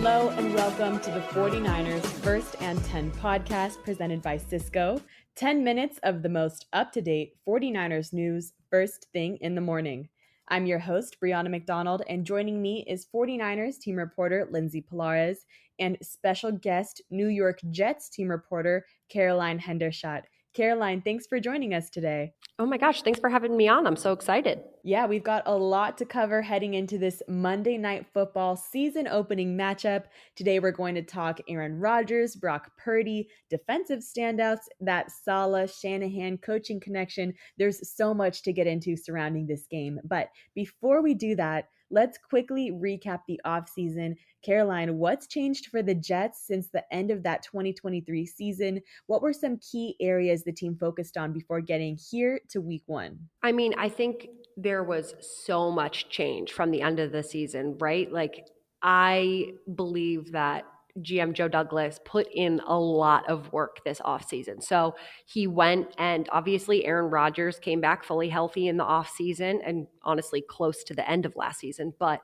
Hello and welcome to the 49ers First and 10 podcast presented by Cisco. 10 minutes of the most up-to-date 49ers news first thing in the morning. I'm your host, Brianna McDonald, and joining me is 49ers team reporter Lindsay Polares and special guest New York Jets team reporter Caroline Hendershot. Caroline, thanks for joining us today. Oh my gosh, thanks for having me on. I'm so excited. Yeah, we've got a lot to cover heading into this Monday Night Football season opening matchup. Today we're going to talk Aaron Rodgers, Brock Purdy, defensive standouts, that Saleh Shanahan coaching connection. There's so much to get into surrounding this game. But before we do that, let's quickly recap the offseason. Caroline, what's changed for the Jets since the end of that 2023 season? What were some key areas the team focused on before getting here to week one? I mean, I think there was so much change from the end of the season, right? Like, I believe that GM Joe Douglas put in a lot of work this offseason. So he went, and obviously Aaron Rodgers came back fully healthy in the offseason and honestly close to the end of last season, but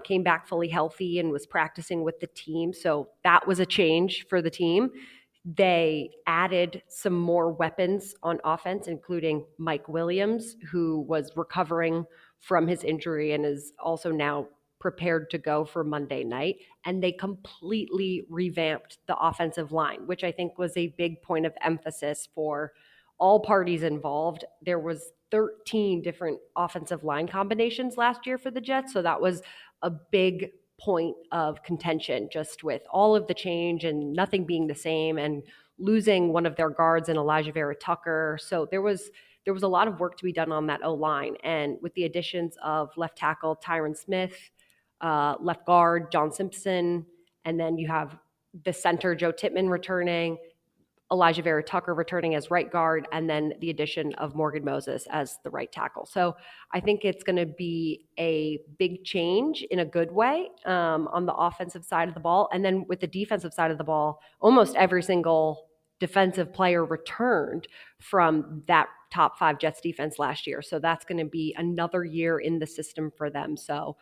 came back fully healthy and was practicing with the team. So that was a change for the team. They added some more weapons on offense, including Mike Williams, who was recovering from his injury and is also now prepared to go for Monday night. And they completely revamped the offensive line, which I think was a big point of emphasis for all parties involved. There was 13 different offensive line combinations last year for the Jets, so that was a big point of contention, just with all of the change and nothing being the same and losing one of their guards in Elijah Vera Tucker. So there was a lot of work to be done on that O-line. And with the additions of left tackle Tyron Smith, left guard John Simpson, and then you have the center Joe Tippmann returning, Elijah Vera Tucker returning as right guard, and then the addition of Morgan Moses as the right tackle. So I think it's going to be a big change in a good way on the offensive side of the ball. And then with the defensive side of the ball, almost every single defensive player returned from that top 5 Jets defense last year. So that's going to be another year in the system for them. So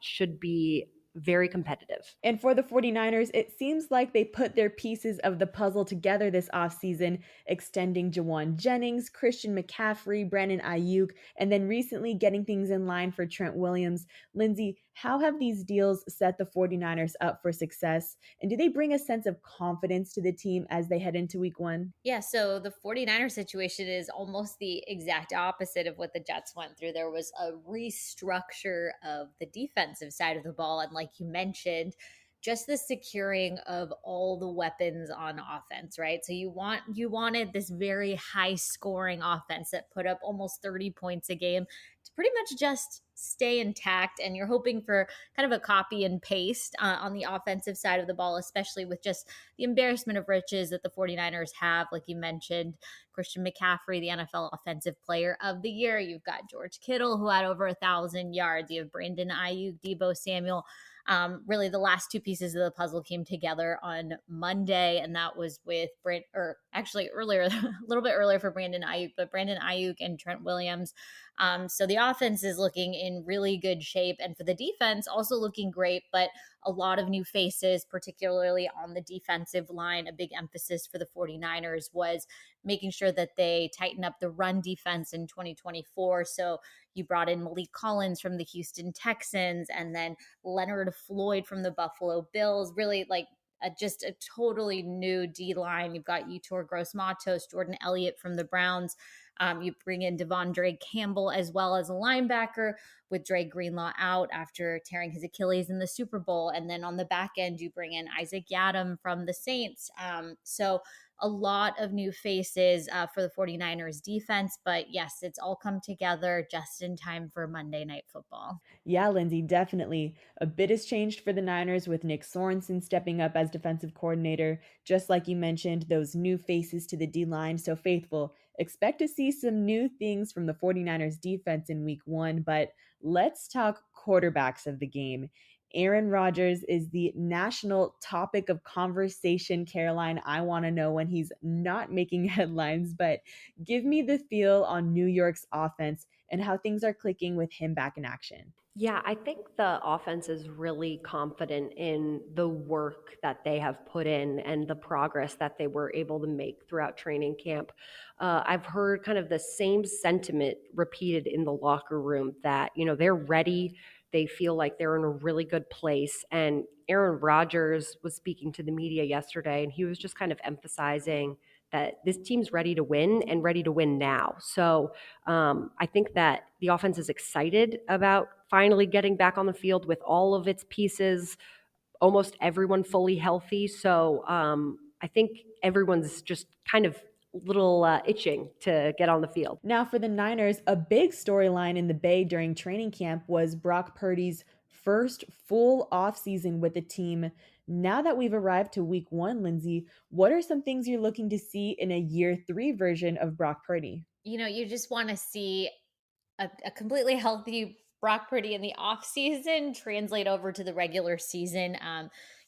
should be very competitive. And for the 49ers, it seems like they put their pieces of the puzzle together this offseason, extending Jawan Jennings, Christian McCaffrey, Brandon Ayuk, and then recently getting things in line for Trent Williams. Lindsay, how have these deals set the 49ers up for success? And do they bring a sense of confidence to the team as they head into week one? Yeah, so the 49ers situation is almost the exact opposite of what the Jets went through. There was a restructure of the defensive side of the ball. And like you mentioned, just the securing of all the weapons on offense, right? So you wanted this very high scoring offense that put up almost 30 points a game to pretty much just stay intact. And you're hoping for kind of a copy and paste on the offensive side of the ball, especially with just the embarrassment of riches that the 49ers have. Like you mentioned, Christian McCaffrey, the NFL Offensive Player of the Year. You've got George Kittle, who had over 1,000 yards. You have Brandon Ayuk, Deebo Samuel. Really, the last two pieces of the puzzle came together on Monday, and that was with earlier, a little bit earlier for Brandon Ayuk, but Brandon Ayuk and Trent Williams. So the offense is looking in really good shape, and for the defense, also looking great, but a lot of new faces, particularly on the defensive line. A big emphasis for the 49ers was making sure that they tighten up the run defense in 2024. So you brought in Malik Collins from the Houston Texans and then Leonard Floyd from the Buffalo Bills. Really like just a totally new D-line. You've got Yetur Gross-Matos, Jordan Elliott from the Browns. You bring in Devondre Campbell as well as a linebacker with Dre Greenlaw out after tearing his Achilles in the Super Bowl. And then on the back end, you bring in Isaac Yiadom from the Saints. So a lot of new faces for the 49ers defense. But yes, it's all come together just in time for Monday Night Football. Yeah, Lindsay, definitely. A bit has changed for the Niners with Nick Sorensen stepping up as defensive coordinator. Just like you mentioned, those new faces to the D-line. So faithful. Expect to see some new things from the 49ers defense in week one. But let's talk quarterbacks of the game. Aaron Rodgers is the national topic of conversation. Caroline, I want to know when he's not making headlines, but give me the feel on New York's offense and how things are clicking with him back in action. Yeah, I think the offense is really confident in the work that they have put in and the progress that they were able to make throughout training camp. I've heard kind of the same sentiment repeated in the locker room that, they're ready. They feel like they're in a really good place. And Aaron Rodgers was speaking to the media yesterday, and he was just kind of emphasizing that this team's ready to win and ready to win now. So I think that the offense is excited about finally getting back on the field with all of its pieces, almost everyone fully healthy. So I think everyone's just kind of little itching to get on the field. Now, for the Niners, a big storyline in the Bay during training camp was Brock Purdy's first full offseason with the team. Now that we've arrived to week 1, Lindsay, what are some things you're looking to see in a year 3 version of Brock Purdy? You just want to see a completely healthy Brock Purdy in the offseason translate over to the regular season.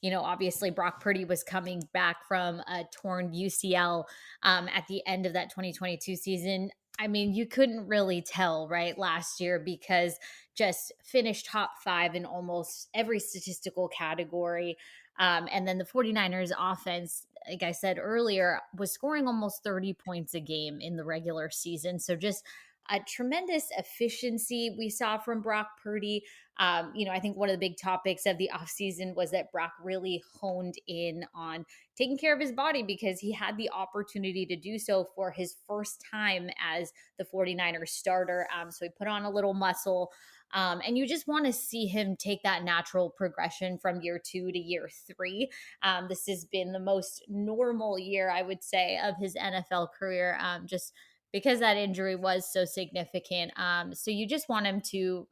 Obviously Brock Purdy was coming back from a torn UCL at the end of that 2022 season. I mean, you couldn't really tell, right, last year, because just finished top 5 in almost every statistical category. And then the 49ers offense, like I said earlier, was scoring almost 30 points a game in the regular season. So just a tremendous efficiency we saw from Brock Purdy. I think one of the big topics of the offseason was that Brock really honed in on taking care of his body, because he had the opportunity to do so for his first time as the 49ers starter. So he put on a little muscle. And you just want to see him take that natural progression from year 2 to year 3. This has been the most normal year, I would say, of his NFL career, just because that injury was so significant. So you just want him to,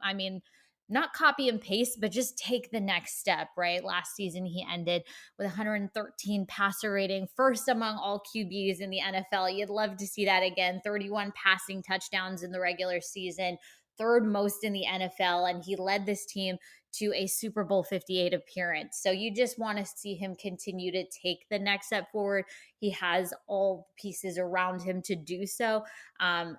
not copy and paste, but just take the next step, right? Last season, he ended with 113 passer rating, first among all QBs in the NFL. You'd love to see that again. 31 passing touchdowns in the regular season, third most in the NFL, and he led this team to a Super Bowl 58 appearance. So you just want to see him continue to take the next step forward. He has all pieces around him to do so.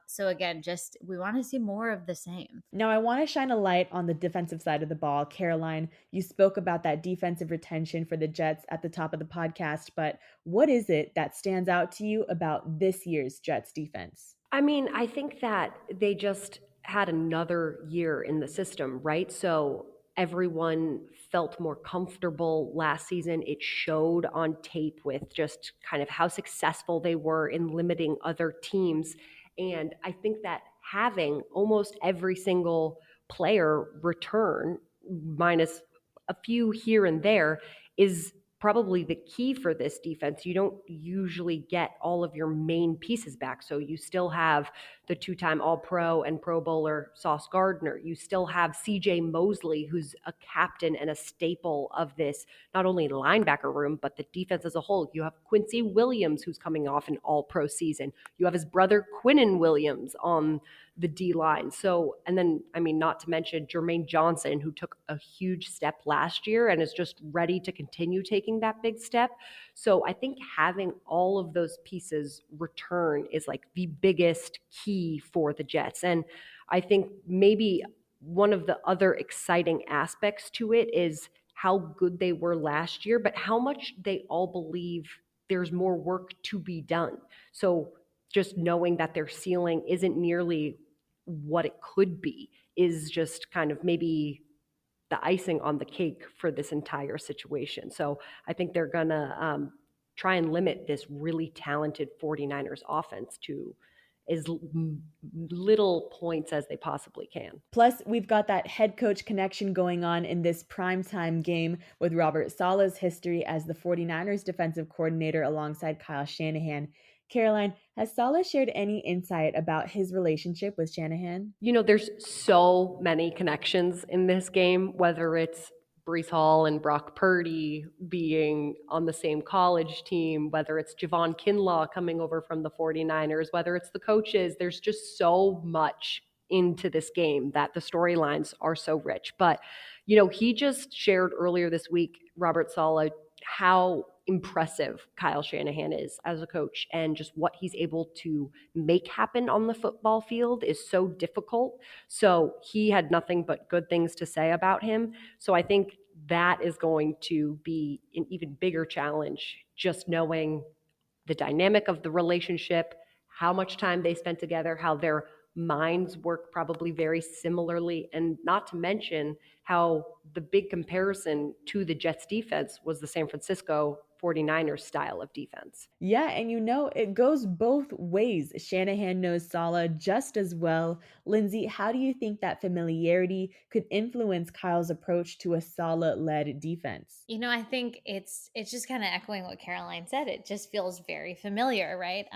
So again, just we want to see more of the same. Now, I want to shine a light on the defensive side of the ball. Caroline, you spoke about that defensive retention for the Jets at the top of the podcast, but what is it that stands out to you about this year's Jets defense? I think that they just had another year in the system, right? So everyone felt more comfortable last season. It showed on tape with just kind of how successful they were in limiting other teams. And I think that having almost every single player return, minus a few here and there, is probably the key for this defense. You don't usually get all of your main pieces back. So you still have the 2-time All-Pro and Pro Bowler Sauce Gardner. You still have CJ Mosley, who's a captain and a staple of this, not only linebacker room, but the defense as a whole. You have Quincy Williams, who's coming off an All-Pro season. You have his brother Quinnen Williams on the D-line. So, and then, not to mention Jermaine Johnson, who took a huge step last year and is just ready to continue taking that big step. So I think having all of those pieces return is like the biggest key for the Jets. And I think maybe one of the other exciting aspects to it is how good they were last year, but how much they all believe there's more work to be done. So just knowing that their ceiling isn't nearly what it could be is just kind of maybe the icing on the cake for this entire situation. So I think they're going to try and limit this really talented 49ers offense to as little points as they possibly can. Plus, we've got that head coach connection going on in this primetime game with Robert Saleh's history as the 49ers defensive coordinator alongside Kyle Shanahan. Caroline, has Saleh shared any insight about his relationship with Shanahan? There's so many connections in this game, whether it's Breece Hall and Brock Purdy being on the same college team, whether it's Javon Kinlaw coming over from the 49ers, whether it's the coaches. There's just so much into this game that the storylines are so rich. But, he just shared earlier this week, Robert Saleh, how impressive Kyle Shanahan is as a coach, and just what he's able to make happen on the football field is so difficult. So he had nothing but good things to say about him. So I think that is going to be an even bigger challenge, just knowing the dynamic of the relationship, how much time they spent together, how their minds work probably very similarly, and not to mention how the big comparison to the Jets defense was the San Francisco 49ers style of defense. Yeah, and it goes both ways. Shanahan knows Saleh just as well. Lindsay, how do you think that familiarity could influence Kyle's approach to a Saleh-led defense? I think it's just kind of echoing what Caroline said. It just feels very familiar, right?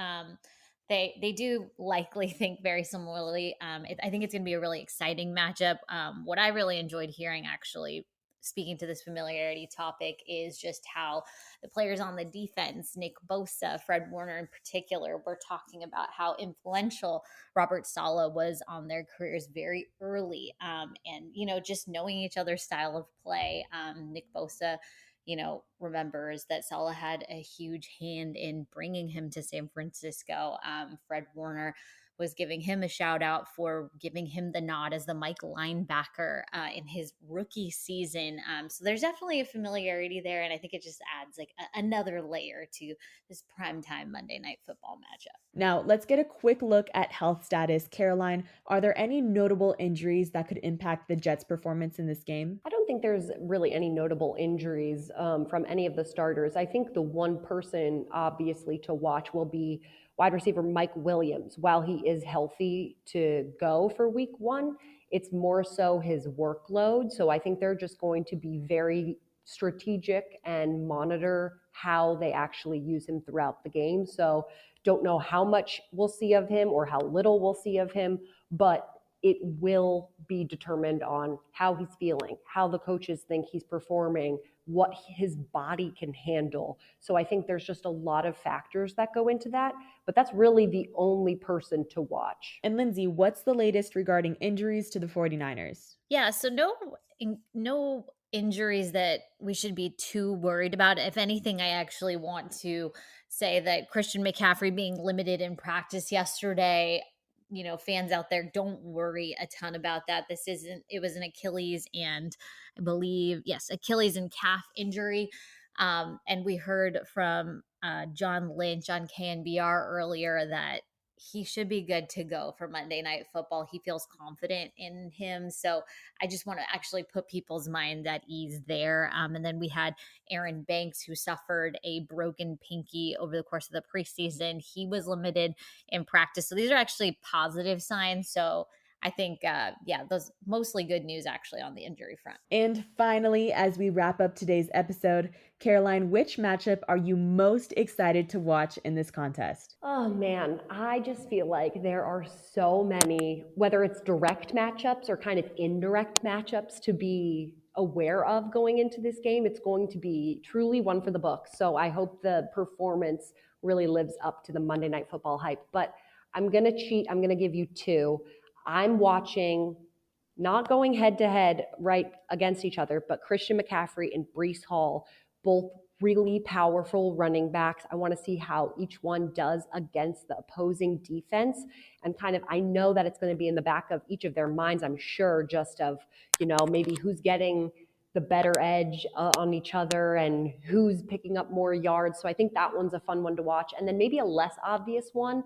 They do likely think very similarly. I think it's going to be a really exciting matchup. What I really enjoyed hearing, actually, speaking to this familiarity topic, is just how the players on the defense, Nick Bosa, Fred Warner in particular, were talking about how influential Robert Saleh was on their careers very early. And, just knowing each other's style of play. Nick Bosa, remembers that Saleh had a huge hand in bringing him to San Francisco. Fred Warner was giving him a shout out for giving him the nod as the Mike linebacker in his rookie season. So there's definitely a familiarity there, and I think it just adds like another layer to this primetime Monday Night Football matchup. Now, let's get a quick look at health status. Caroline, are there any notable injuries that could impact the Jets' performance in this game? I don't think there's really any notable injuries from any of the starters. I think the one person, obviously, to watch will be wide receiver Mike Williams. While he is healthy to go for week 1, it's more so his workload. So I think they're just going to be very strategic and monitor how they actually use him throughout the game. So don't know how much we'll see of him or how little we'll see of him, but it will be determined on how he's feeling, how the coaches think he's performing, what his body can handle. So I think there's just a lot of factors that go into that, but that's really the only person to watch. And Lindsay, what's the latest regarding injuries to the 49ers? Yeah, so no injuries that we should be too worried about. If anything, I actually want to say that Christian McCaffrey being limited in practice yesterday, fans out there, don't worry a ton about that. It was an Achilles and I believe, yes, Achilles and calf injury. And we heard from John Lynch on KNBR earlier that he should be good to go for Monday Night Football. He feels confident in him. So I just want to actually put people's mind at ease there. And then we had Aaron Banks, who suffered a broken pinky over the course of the preseason. He was limited in practice. So these are actually positive signs. So I think, those mostly good news actually on the injury front. And finally, as we wrap up today's episode, Caroline, which matchup are you most excited to watch in this contest? Oh man, I just feel like there are so many, whether it's direct matchups or kind of indirect matchups to be aware of going into this game. It's going to be truly one for the books. So I hope the performance really lives up to the Monday Night Football hype. But I'm going to cheat. I'm going to give you 2. I'm watching, not going head to head right against each other, but Christian McCaffrey and Breece Hall, both really powerful running backs. I want to see how each one does against the opposing defense. And I know that it's going to be in the back of each of their minds, I'm sure, just of, maybe who's getting the better edge on each other and who's picking up more yards. So I think that one's a fun one to watch. And then maybe a less obvious one,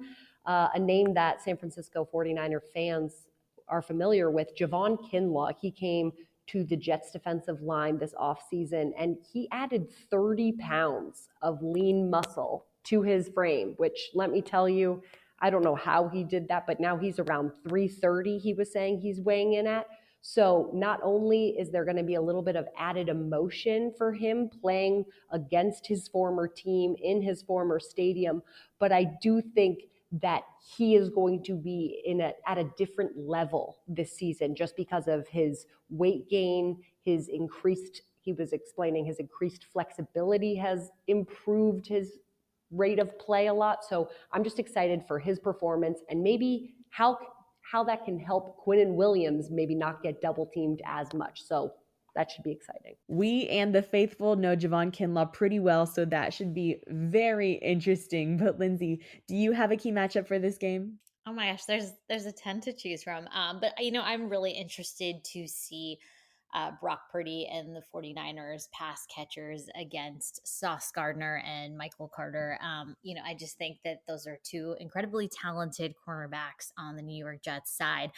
a name that San Francisco 49er fans are familiar with, Javon Kinlaw. He came to the Jets defensive line this offseason, and he added 30 pounds of lean muscle to his frame, which, let me tell you, I don't know how he did that, but now he's around 330, he was saying he's weighing in at. So not only is there going to be a little bit of added emotion for him playing against his former team in his former stadium, but I do think that he is going to be at a different level this season just because of his weight gain, he was explaining his increased flexibility has improved his rate of play a lot. So I'm just excited for his performance and maybe how how that can help Quinnen Williams maybe not get double teamed as much. So that should be exciting. We and the faithful know Javon Kinlaw pretty well, so that should be very interesting. But Lindsay, do you have a key matchup for this game? Oh my gosh, there's a ton to choose from. But I'm really interested to see Brock Purdy and the 49ers pass catchers against Sauce Gardner and Michael Carter. I just think that those are two incredibly talented cornerbacks on the New York Jets side.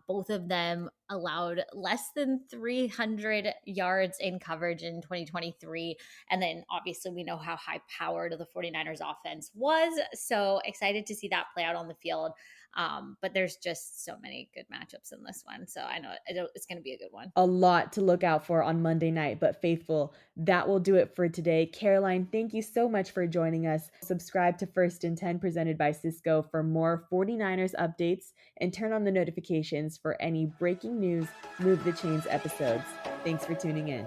Both of them allowed less than 300 yards in coverage in 2023. And then obviously we know how high powered the 49ers offense was. So excited to see that play out on the field. But there's just so many good matchups in this one. So I know it's going to be a good one. A lot to look out for on Monday night, but faithful, that will do it for today. Caroline, thank you so much for joining us. Subscribe to First and 10 presented by Cisco for more 49ers updates and turn on the notifications for any breaking news, Move the Chains episodes. Thanks for tuning in.